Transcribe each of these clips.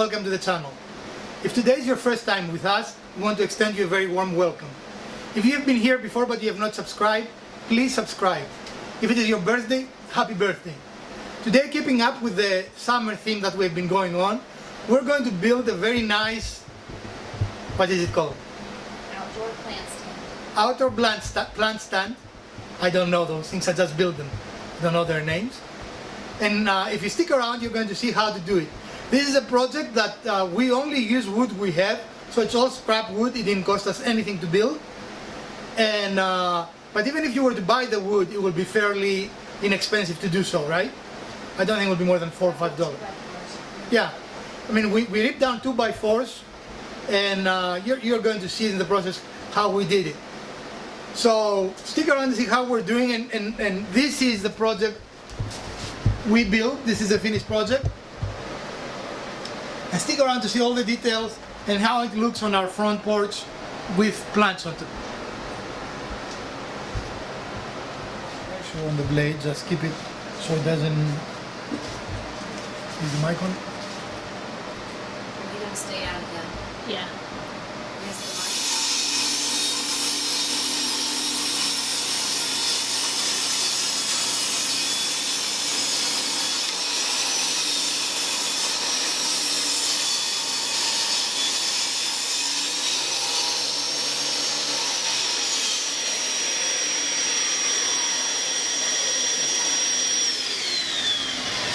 welcome to the channel. If today is your first time with us, we want to extend you a very warm welcome. If you have been here before but you have not subscribed, please subscribe. If it is your birthday, happy birthday. Today, keeping up with the summer theme that we've been going on, we're going to build a very nice, what is it called? Outdoor plant stand. Outdoor plant stand. I don't know those things, I just build them. I don't know their names. And if you stick around, you're going to see how to do it. This is a project that we only use wood we have, so it's all scrap wood. It didn't cost us anything to build. And but even if you were to buy the wood, it would be fairly inexpensive to do so, right? I don't think it would be more than $4 or $5. Yeah, I mean we ripped down 2x4s, and you're going to see in the process how we did it. So stick around to see how we're doing, and this is the project we built. This is a finished project. And stick around to see all the details and how it looks on our front porch with plants on top. Pressure on the blade, just keep it so it doesn't. Is the mic on? Are you gonna stay out of the? Yeah. Where's the mic?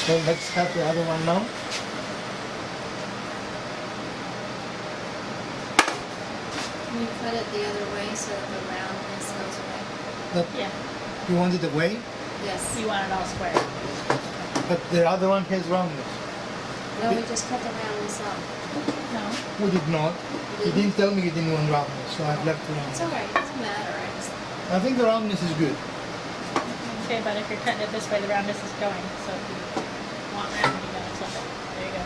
So let's have the other one now. Can you cut it the other way so that the roundness goes away? That, Yeah. you want it away, Yes. You want it all square. but the other one has roundness. No, we just cut the roundness up. No. We did not. You didn't tell me you didn't want roundness, so I've left the It's roundness. alright, it doesn't matter. I think the roundness is good. Okay, but if you're cutting it this way, the roundness is going. So if you want round, you gotta flip it. There you go.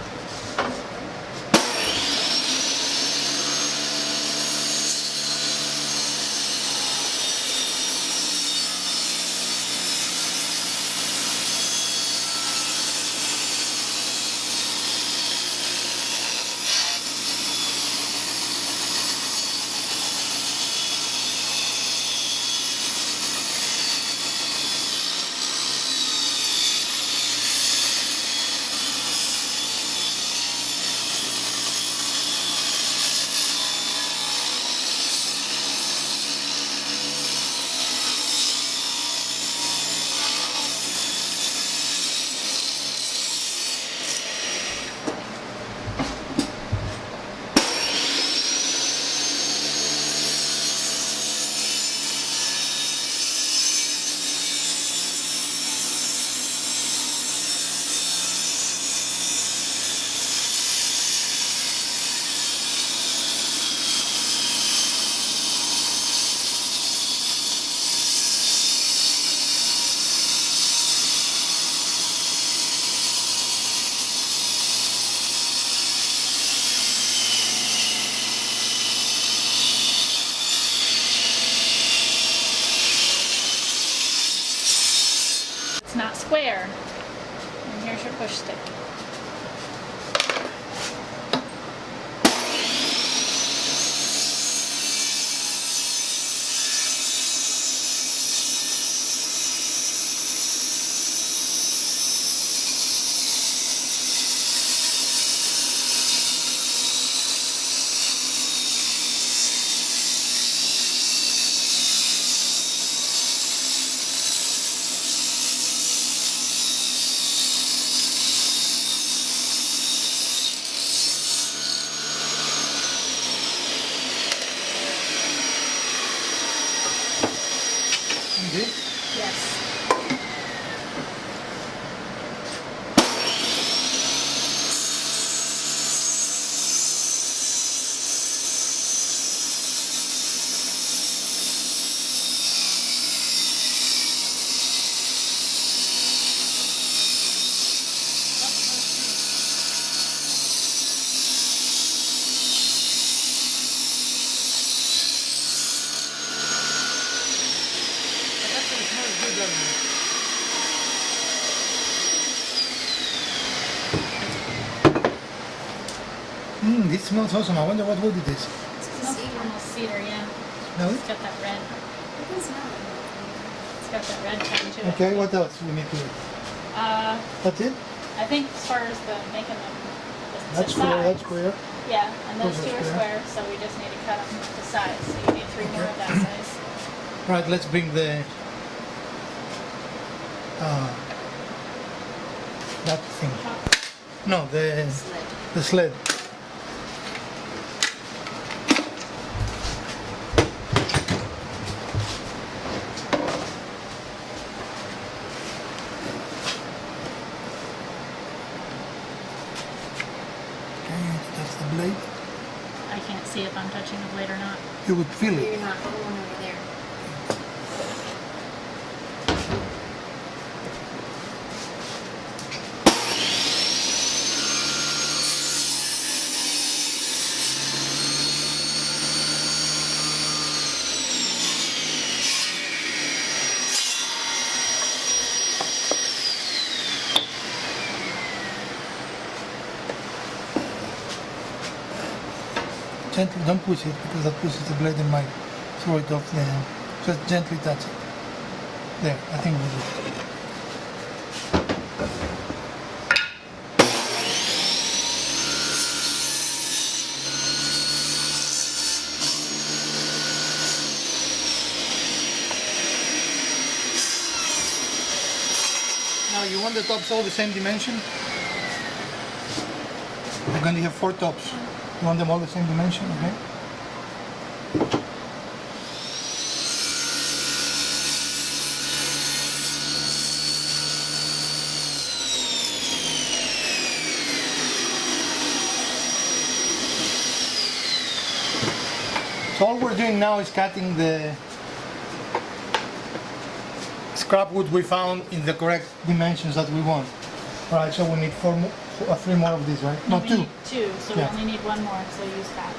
It's not square. And here's your push stick. Okay. Yes. This smells awesome. I wonder what wood it is. It's Smells cedar. almost cedar, yeah. Smell It's it? got that red. I can smell it. It's got that red tone to it. Okay, what else we need to do? That's it? I think as far as the making them, That's square, that's square. Yeah, and those Those are two are square. square, so we just need to cut them to size. So you need 3 more of that size. Right, let's bring the that thing. No, Sled. the sled. Okay, that's the blade. I can't see if I'm touching the blade or not. You would feel it. You're not the one over there. Gently, don't push it because that pushes the blade and might throw it off the. Just gently touch it. There, I think we'll do. Now you want the tops all the same dimension? You're going to have 4 tops. You want them all the same dimension, okay? So all we're doing now is cutting the scrap wood we found in the correct dimensions that we want. Right, so we need 3 more of these, right? No, we 2. need 2, so Yeah. we only need 1 more, so use that.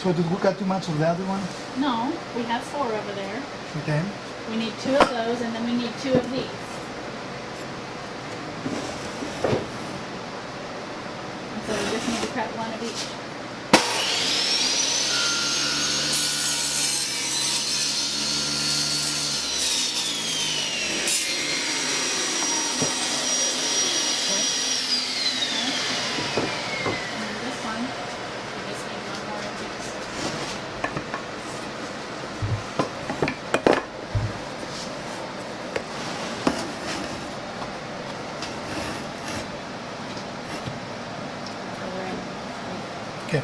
So did we cut too much of the other one? No, we have 4 over there. Okay. We need 2 of those, and then we need 2 of these. And so we just need to cut 1 of each. And then this one, we just need 1 more of these. So we're in. Okay.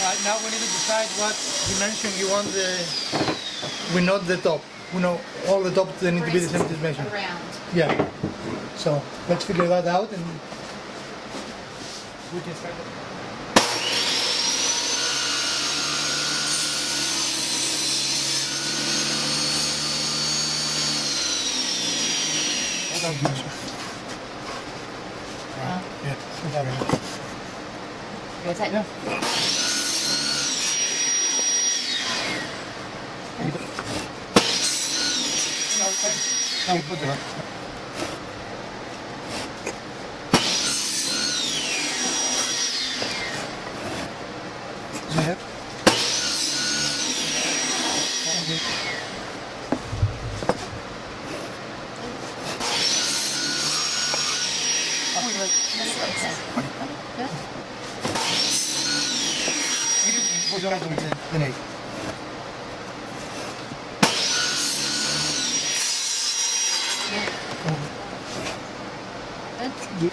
Right, now we need to decide what dimension you want the. We know the top. We know all the tops they need to be the same dimension. Around. Yeah. So let's figure that out and we can start it. Hold on, Joshua. Right, yeah, so that way. Go tight. Yeah. Now we put it on. Zo heb. Voor zo'n doen beneden. Good.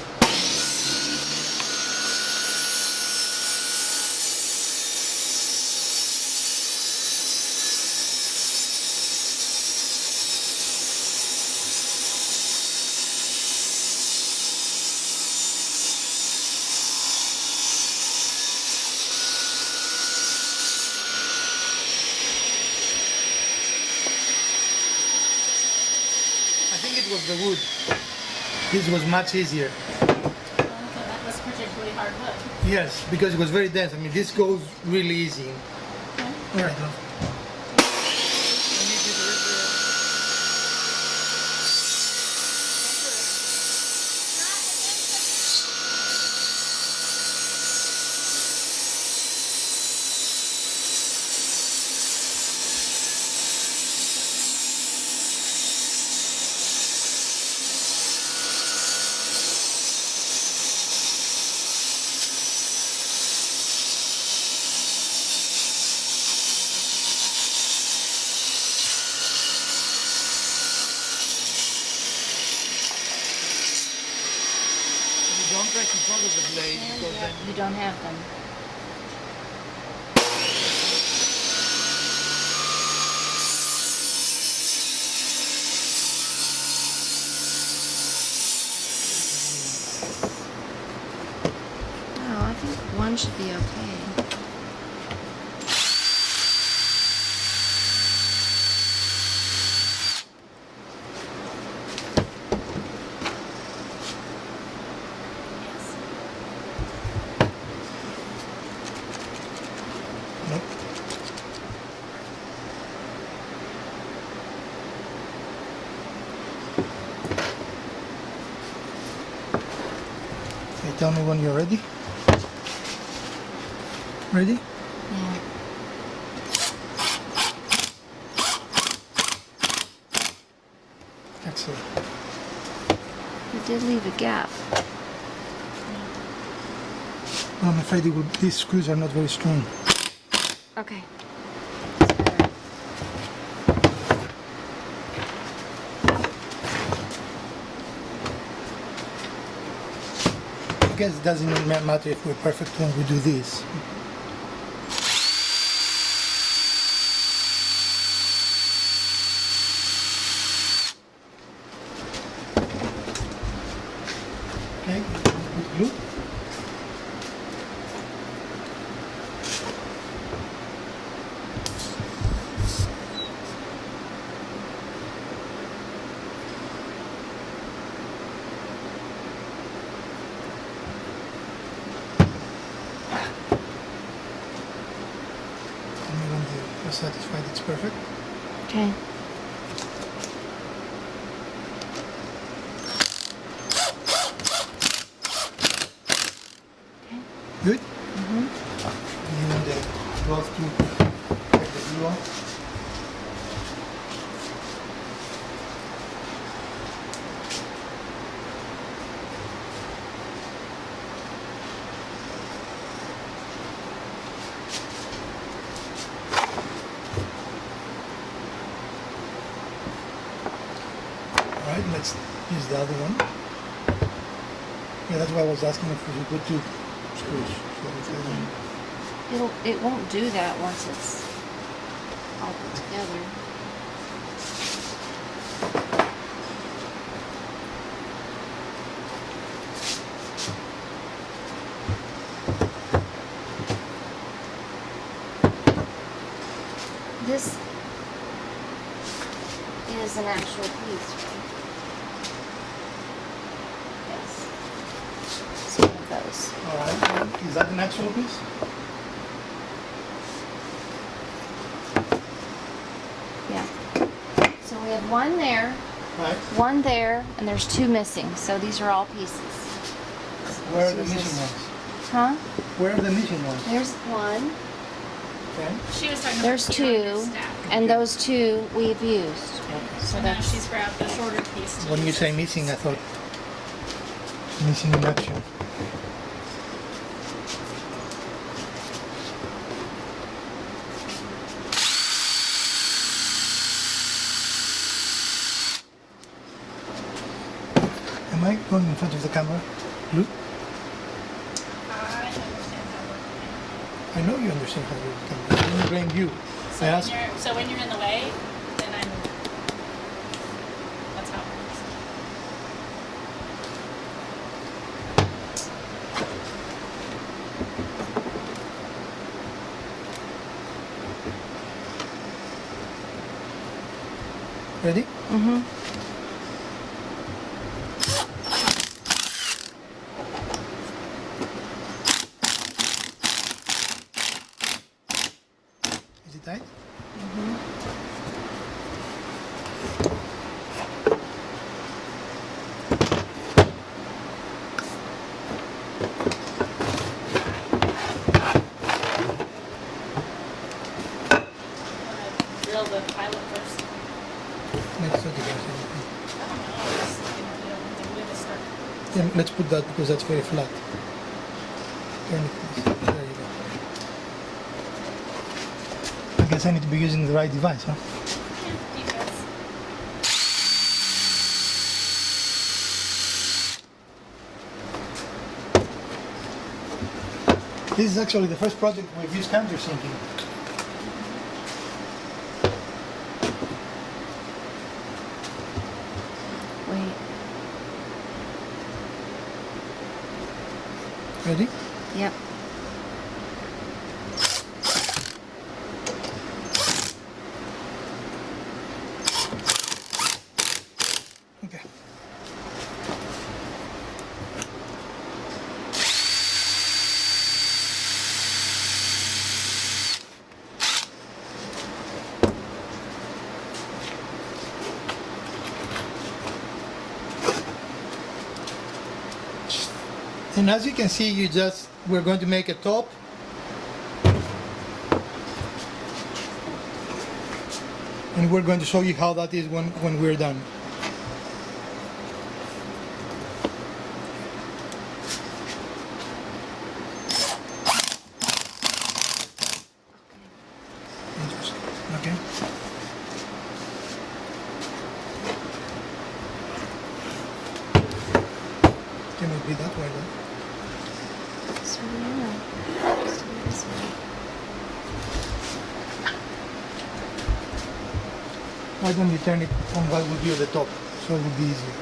I think it was the wood. This was much easier. Okay, that was particularly hard wood. Yes, because it was very dense. I mean, this goes really easy. Okay. All right, love. Don't press in front of the blade because then You don't have them. Oh, I think one should be okay. nope. Okay, tell me when you're ready. Ready? Yeah. Excellent. You did leave a gap. Well, I'm afraid these screws are not very strong. Okay. I guess it doesn't matter if we're perfect when we do this. Okay, put glue. Tell me when you're satisfied it's perfect. Okay. Good? Mm-hmm. You want the glove to take the glue off? Alright, let's use the other one. Yeah, that's why I was asking if we should put two screws. So it's It won't do that once it's all put together. This is an actual piece, right? Yes. It's one of those. Alright, is that an actual piece? Yeah. So we have one there, Right. one there, and there's two missing. So these are all pieces. Where are the Let's use missing this. ones? Huh? Where are the missing ones? There's one, Okay. She was talking there's about the longer two, stack. and those two we've used. Okay. So So now that's she's grabbed the shorter piece. to When you use. say missing, I thought missing in action. Am I going in front of the camera? Blue? I understand how it works. I know you understand how to use the camera. I didn't blame you. So I when asked. you're in the way, then I'm. That's how it works. Ready? Mm-hmm. Is it And let's put that because that's very flat. Turn it, please. There you go. I guess I need to be using the right device, huh? Yeah, you guys. This is actually the first project we've used countersinking. Wait. Ready? Yep. Okay. And as you can see, we're going to make a top. And we're going to show you how that is when we're done. Okay. Can it be that way then? So yeah. Just do it this way. Why don't you turn it on what would be at the top, so it would be easier.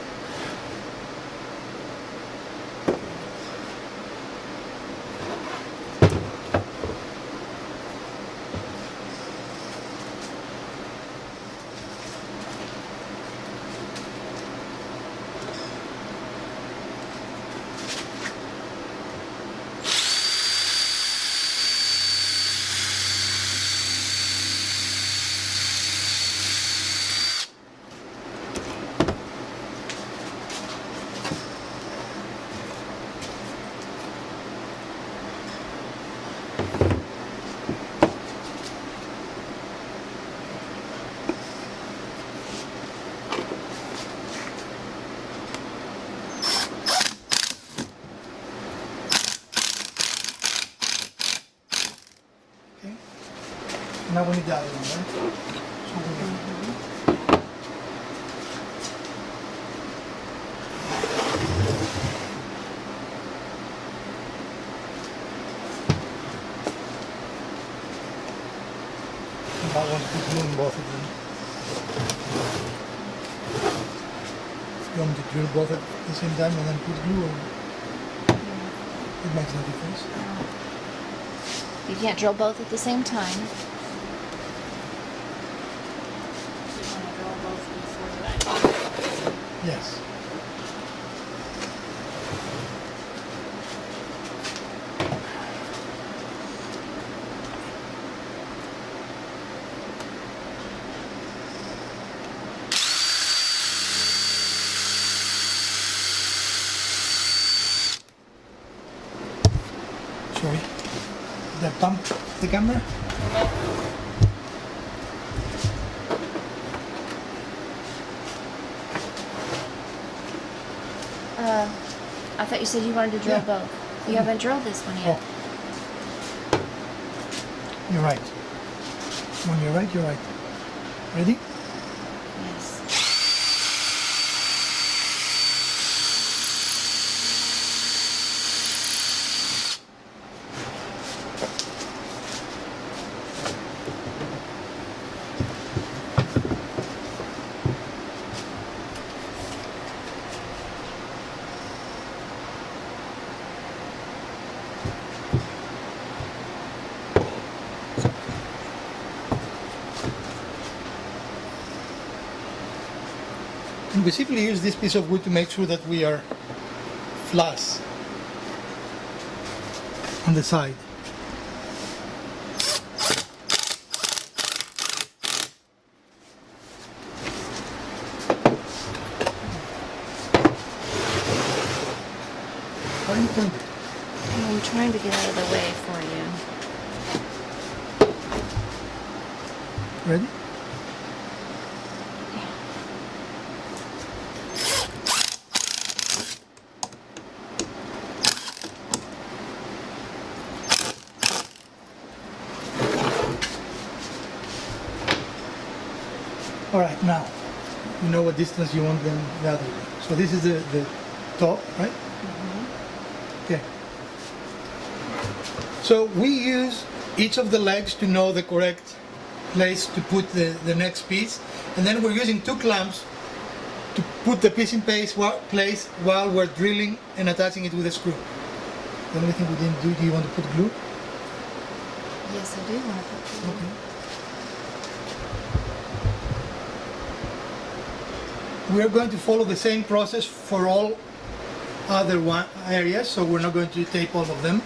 Okay. Now we need the other one, right? So we need that one to put glue in both of them. You want me to drill both at the same time and then put glue on? It makes no difference. You can't drill both at the same time. You want to drill both before you Yes. Sorry. Did I pump the camera? I thought you said you wanted to drill Yeah. both. You haven't drilled this one yet. Oh. You're right. When you're right, you're right. Ready? Yes. And we simply use this piece of wood to make sure that we are flush on the side. How do you turn it? I'm trying to get out of the way for you. Ready? All right, now you know what distance you want them the other way. So this is the top, right? Okay. So we use each of the legs to know the correct place to put the next piece, and then we're using two clamps to put the piece in place while we're drilling and attaching it with a screw. The only thing we didn't do you want to put glue? Yes, I do want to put glue. Okay. We're going to follow the same process for all other areas, so we're not going to tape all of them.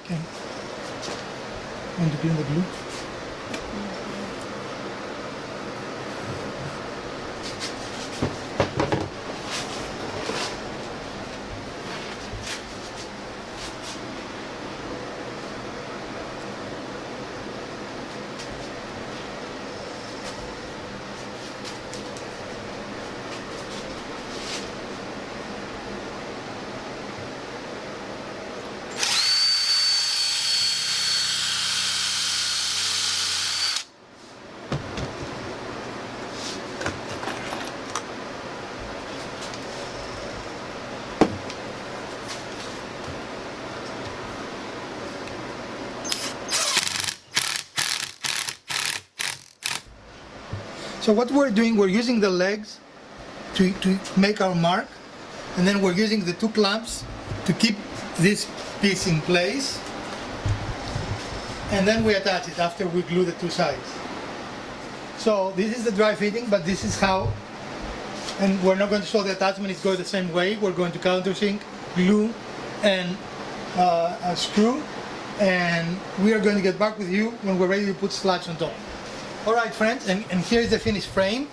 Okay. Want to clean the glue? So what we're doing, we're using the legs to make our mark, and then we're using the two clamps to keep this piece in place, and then we attach it after we glue the two sides. So this is the dry fitting, but this is how, and we're not going to show the attachment, it's going the same way. We're going to countersink, glue, and a screw, and we are going to get back with you when we're ready to put slats on top. All right, friends, and here's the finished frame.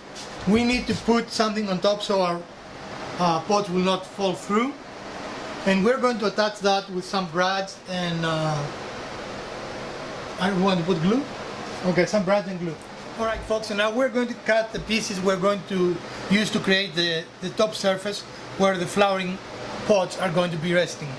We need to put something on top so our pots will not fall through. And we're going to attach that with some brads and, I want to put glue? Okay, some brads and glue. All right, folks, so now we're going to cut the pieces we're going to use to create the top surface where the flowering pots are going to be resting.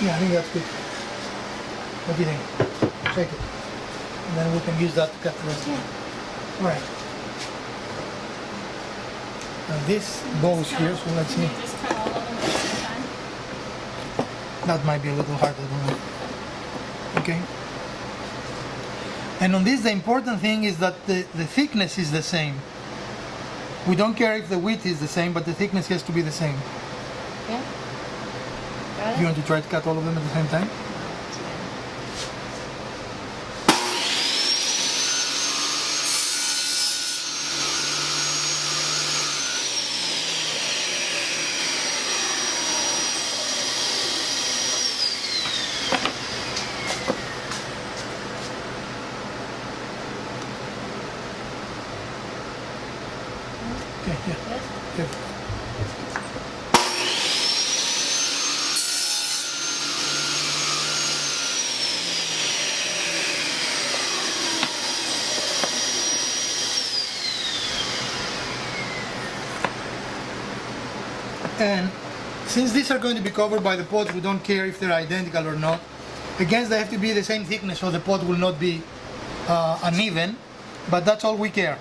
Yeah, I think that's good. What do you think? Check it. And then we can use that to cut the rest. Yeah. Alright. Now this goes here, so let's see. Can you just cut all of them at the same time? That might be a little hard, I don't know. Okay. And on this, the important thing is that the thickness is the same. We don't care if the width is the same, but the thickness has to be the same. Yeah. Got You it? want to try to cut all of them at the same time? Okay, yeah. Yes. Good. And since these are going to be covered by the pots, we don't care if they're identical or not. Again, they have to be the same thickness so the pot will not be uneven, but that's all we care.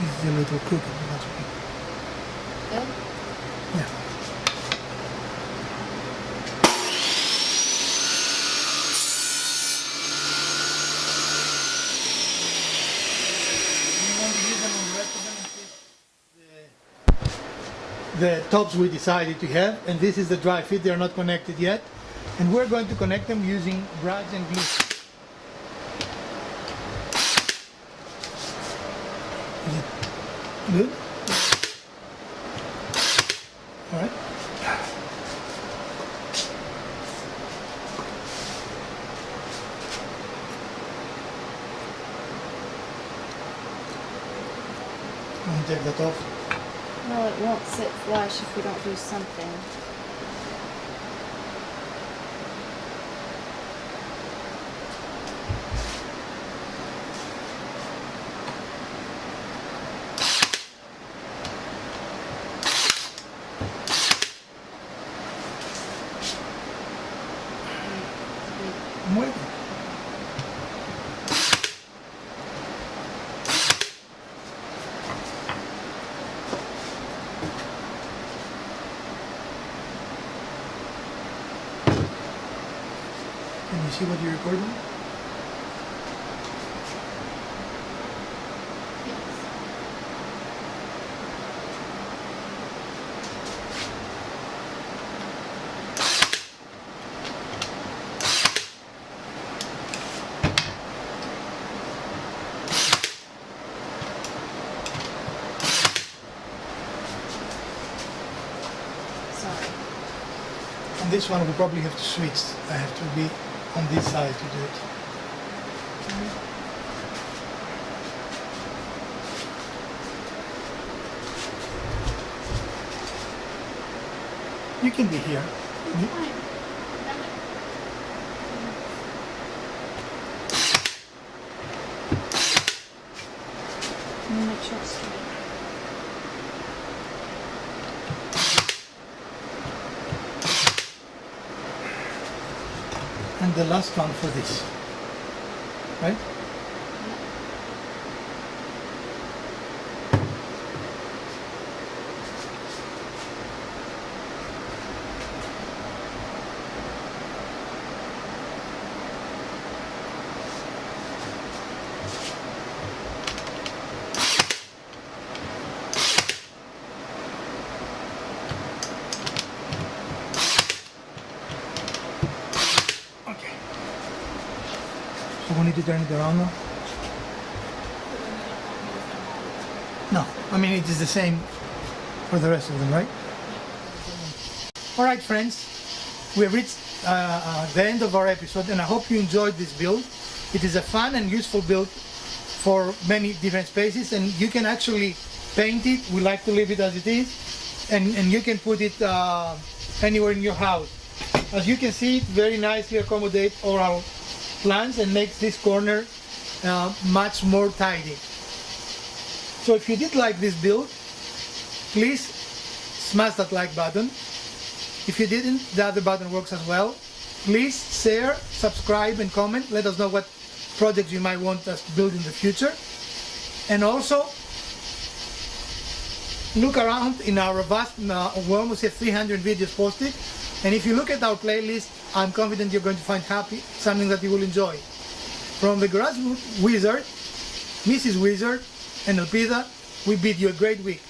is a little crooked, but that's okay. Good. Yeah. We want to use them on the rest of them and see the tops we decided to have, and this is the dry fit. They are not connected yet, and we're going to connect them using brads and glue. Is it good? All right. I'll take that off. Well, it won't sit flush if we don't do something. I'm waiting. Can you see what you're recording? Sorry. On this one, we probably have to switch. I have to be on this side to do it. You can be here. Let me make sure it's straight. And the last one for this. Right? Okay. So we need to turn it around now? No, I mean it is the same for the rest of them, right? All right, friends, we have reached the end of our episode, and I hope you enjoyed this build. It is a fun and useful build for many different spaces, and you can actually paint it. We like to leave it as it is, and you can put it anywhere in your house. As you can see, it very nicely accommodates all our plants and makes this corner much more tidy. So if you did like this build, please smash that like button. If you didn't, the other button works as well. Please share, subscribe, and comment. Let us know what projects you might want us to build in the future. And also, look around in our vast, we almost have 300 videos posted. And if you look at our playlist, I'm confident you're going to find something that you will enjoy. From the Garage Wizard, Mrs. Wizard, and Elpida, we bid you a great week.